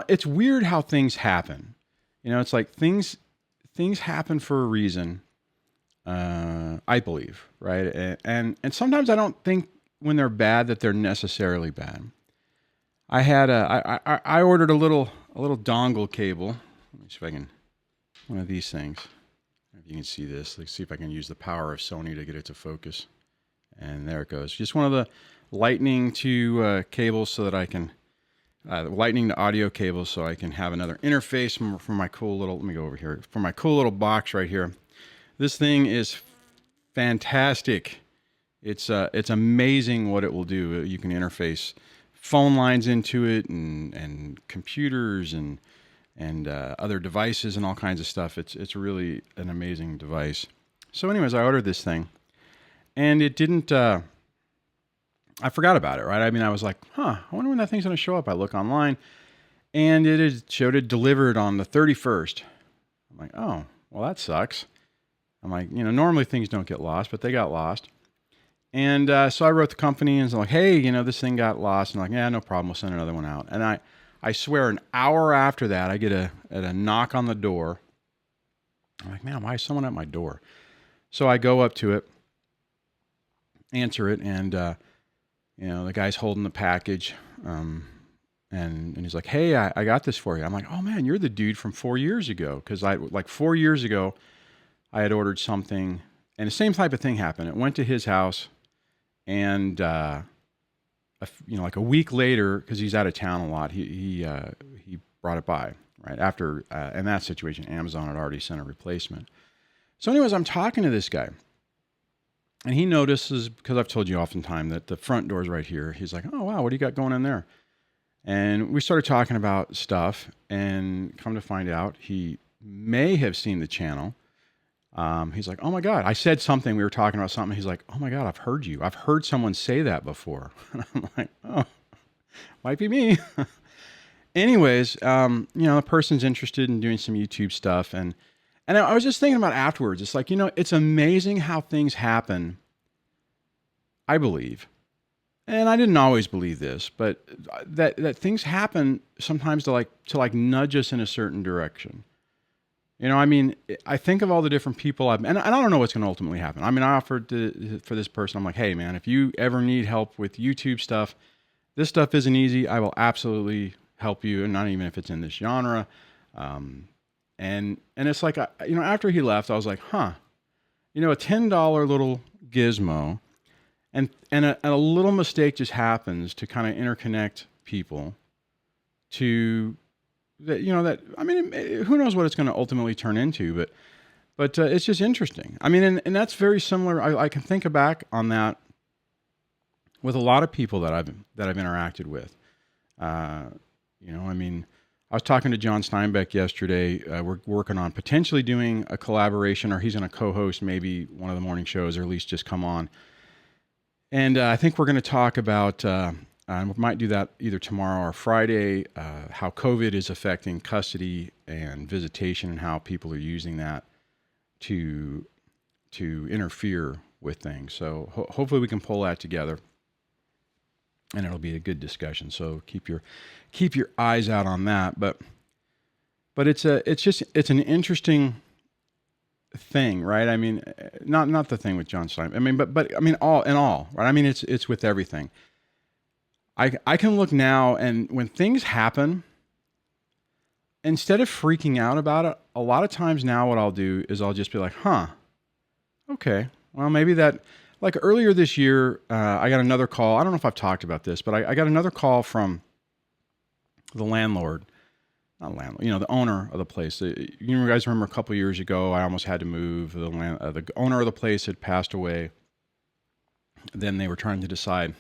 it's weird how things happen. It's like things happen for a reason. I believe, right? And sometimes I don't think when they're bad that they're necessarily bad. I ordered a little dongle cable. Let me see if I can, one of these things. If you can see this, let's see if I can use the power of Sony to get it to focus. And there it goes. Just one of the lightning to cables so that I can, lightning to audio cables so I can have another interface for my cool little, let me go over here, for my cool little box right here. This thing is fantastic. It's amazing what it will do. You can interface phone lines into it and computers and other devices and all kinds of stuff. It's really an amazing device. So anyways, I ordered this thing and it didn't, I forgot about it, right? I mean, I was like, I wonder when that thing's going to show up. I look online and it showed it delivered on the 31st. I'm like, oh, well, that sucks. I'm like, normally things don't get lost, but they got lost. And so I wrote the company and was like, hey, this thing got lost. And like, yeah, no problem. We'll send another one out. And I swear an hour after that, I get a knock on the door. I'm like, man, why is someone at my door? So I go up to it, answer it, and the guy's holding the package. And he's like, hey, I got this for you. I'm like, oh man, you're the dude from 4 years ago. Cause 4 years ago, I had ordered something and the same type of thing happened. It went to his house and, like a week later, cause he's out of town a lot. He brought it by right after, in that situation, Amazon had already sent a replacement. So anyways, I'm talking to this guy and he notices, because I've told you oftentimes that the front door is right here. He's like, oh wow, what do you got going in there? And we started talking about stuff and come to find out he may have seen the channel. He's like, oh my God, I said something. We were talking about something. He's like, oh my God, I've heard you. I've heard someone say that before. And I'm like, oh, might be me. Anyways, the person's interested in doing some YouTube stuff. And I was just thinking about afterwards. It's like, it's amazing how things happen. I believe. And I didn't always believe this, but that things happen sometimes to nudge us in a certain direction. I think of all the different people and I don't know what's going to ultimately happen. I mean, I offered for this person, I'm like, hey man, if you ever need help with YouTube stuff, this stuff isn't easy. I will absolutely help you. And not even if it's in this genre. And it's like, after he left, I was like, a $10 little gizmo and a little mistake just happens to kind of interconnect people to who knows what it's going to ultimately turn into, but it's just interesting. I mean, and that's very similar. I can think back on that with a lot of people that I've interacted with. I was talking to John Steinbeck yesterday. We're working on potentially doing a collaboration, or he's going to co-host maybe one of the morning shows, or at least just come on. And I think we're going to talk about, and we might do that either tomorrow or Friday, how COVID is affecting custody and visitation and how people are using that to interfere with things. So hopefully we can pull that together and it'll be a good discussion. So keep your eyes out on that. But it's an interesting thing, right? I mean, not the thing with John Stein. I mean, but I mean, all in all, right? I mean, it's with everything. I can look now, and when things happen, instead of freaking out about it, a lot of times now what I'll do is I'll just be like, okay, well, maybe that, like earlier this year, I got another call. I don't know if I've talked about this, but I got another call from the landlord, not landlord, the owner of the place. You guys remember a couple of years ago, I almost had to move. The owner of the place had passed away. Then they were trying to decide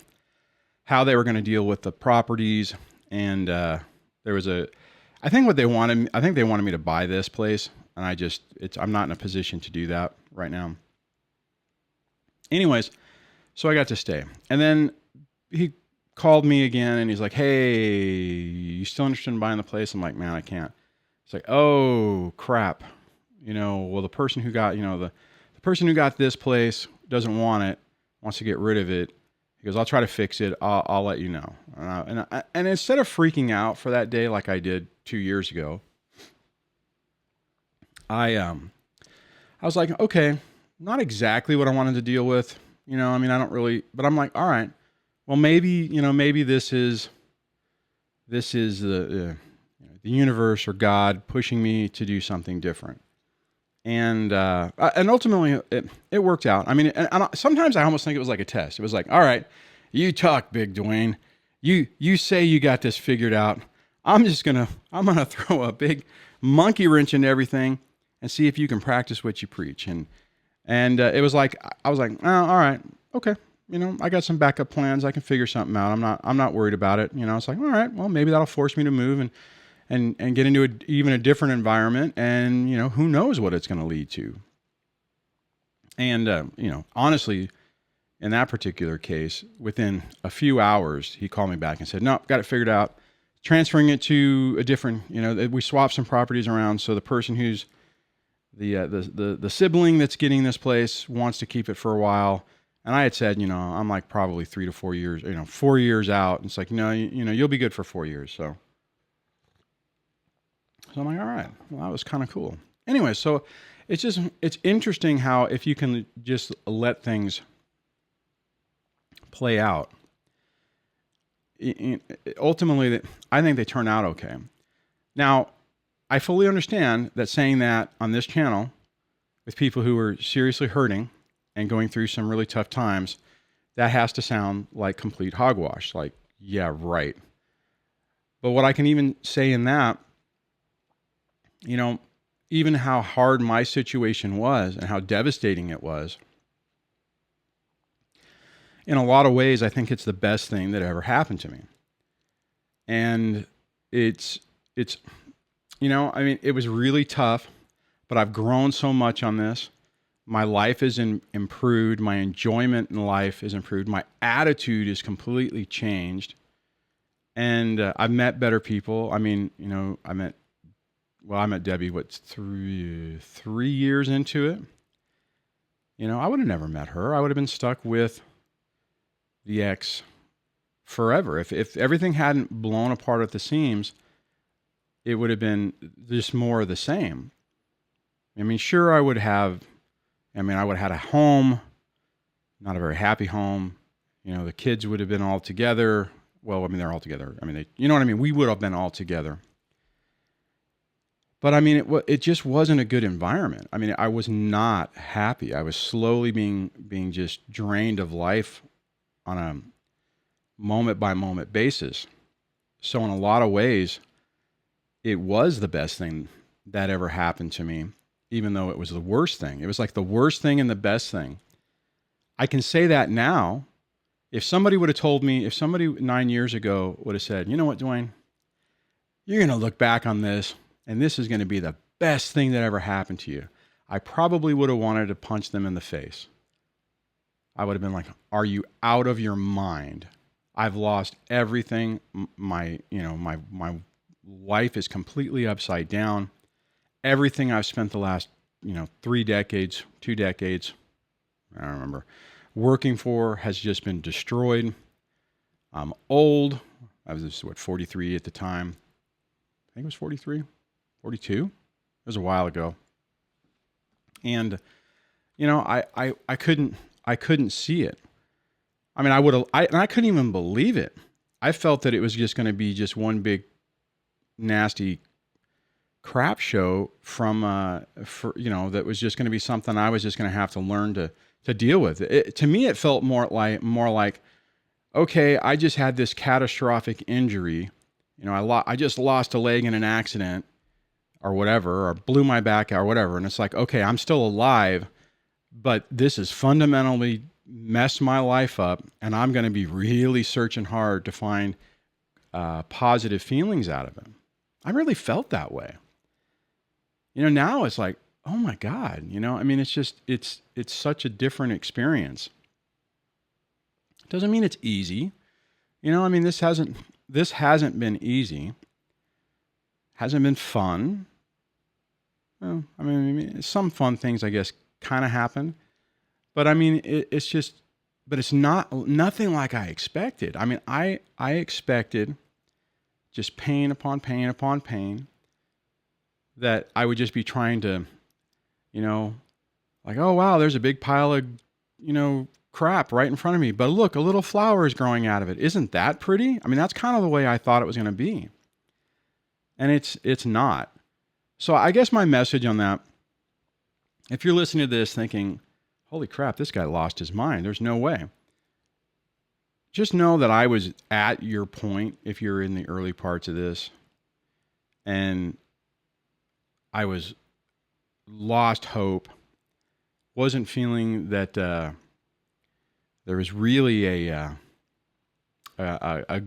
how they were going to deal with the properties. And there was I think they wanted me to buy this place. And I'm not in a position to do that right now. Anyways, so I got to stay. And then he called me again and he's like, hey, you still interested in buying the place? I'm like, man, I can't. It's like, oh crap. Well, the person who got, the person who got this place doesn't want it, wants to get rid of it. He goes, I'll try to fix it. I'll let you know. And instead of freaking out for that day like I did 2 years ago, I was like, okay, not exactly what I wanted to deal with. I mean, I don't really, but I'm like, all right, well, maybe this is the universe or God pushing me to do something different. And ultimately it worked out. I mean, and sometimes I almost think it was like a test. It was like, all right, you talk big, Duane. You say you got this figured out. I'm going to throw a big monkey wrench into everything and see if you can practice what you preach. And it was like, I was like, oh, all right, okay. I got some backup plans. I can figure something out. I'm not worried about it. It's like, all right, well, maybe that'll force me to move and get into even a different environment. And, who knows what it's going to lead to. And, honestly, in that particular case, within a few hours, he called me back and said, no, got it figured out. Transferring it to a different, we swapped some properties around. So the person who's the sibling that's getting this place wants to keep it for a while. And I had said, I'm like probably 3 to 4 years, 4 years out. And it's like, no, you'll be good for 4 years. So I'm like, all right, well, that was kind of cool. Anyway, so it's interesting how if you can just let things play out, ultimately, I think they turn out okay. Now, I fully understand that saying that on this channel with people who are seriously hurting and going through some really tough times, that has to sound like complete hogwash. Like, yeah, right. But what I can even say in that, even how hard my situation was and how devastating it was, in a lot of ways, I think it's the best thing that ever happened to me. And it's, I mean, it was really tough, but I've grown so much on this. My life is improved. My enjoyment in life is improved. My attitude is completely changed. And I've met better people. I mean, I met Debbie, 3 years into it. I would have never met her. I would have been stuck with the ex forever. If everything hadn't blown apart at the seams, it would have been just more of the same. I mean, sure, I would have had a home, not a very happy home. The kids would have been all together. Well, I mean, they're all together. I mean, you know what I mean? We would have been all together. But I mean, it just wasn't a good environment. I mean, I was not happy. I was slowly being just drained of life on a moment by moment basis. So in a lot of ways, it was the best thing that ever happened to me, even though it was the worst thing. It was like the worst thing and the best thing. I can say that now. If somebody 9 years ago would have said, you know what, Duane, you're going to look back on this and this is going to be the best thing that ever happened to you, I probably would have wanted to punch them in the face. I would have been like, are you out of your mind? I've lost everything. My life is completely upside down. Everything I've spent the last, 3 decades, 2 decades, I don't remember, working for has just been destroyed. I'm old. I was 43 at the time. I think it was 43, 42. It was a while ago. And, I couldn't see it. I mean, I couldn't even believe it. I felt that it was just going to be just one big nasty crap show that was just going to be something I was just going to have to learn to deal with. To me, it felt more like, okay, I just had this catastrophic injury. I just lost a leg in an accident or whatever, or blew my back out or whatever. And it's like, okay, I'm still alive, but this has fundamentally messed my life up, and I'm going to be really searching hard to find positive feelings out of it. I really felt that way. Now it's like, oh my God, I mean, it's such a different experience. It doesn't mean it's easy. I mean, this hasn't been easy. Hasn't been fun. Well, I mean, some fun things, I guess, kind of happen. But I mean, it's just, but it's nothing like I expected. I mean, I expected just pain upon pain upon pain, that I would just be trying to, like, oh, wow, there's a big pile of, crap right in front of me. But look, a little flower is growing out of it. Isn't that pretty? I mean, that's kind of the way I thought it was going to be. And it's not. So I guess my message on that, if you're listening to this thinking, holy crap, this guy lost his mind, there's no way. Just know that I was at your point if you're in the early parts of this. And I was lost hope, wasn't feeling that there was really a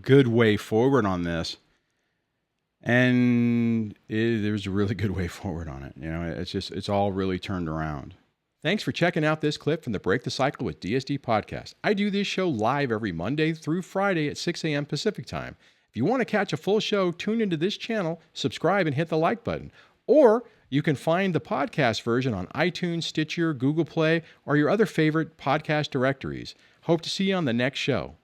good way forward on this. And there's a really good way forward on it. It's all really turned around. Thanks for checking out this clip from the Break the Cycle with DSD podcast. I do this show live every Monday through Friday at 6 a.m. Pacific time. If you want to catch a full show, tune into this channel, subscribe, and hit the like button. Or you can find the podcast version on iTunes, Stitcher, Google Play, or your other favorite podcast directories. Hope to see you on the next show.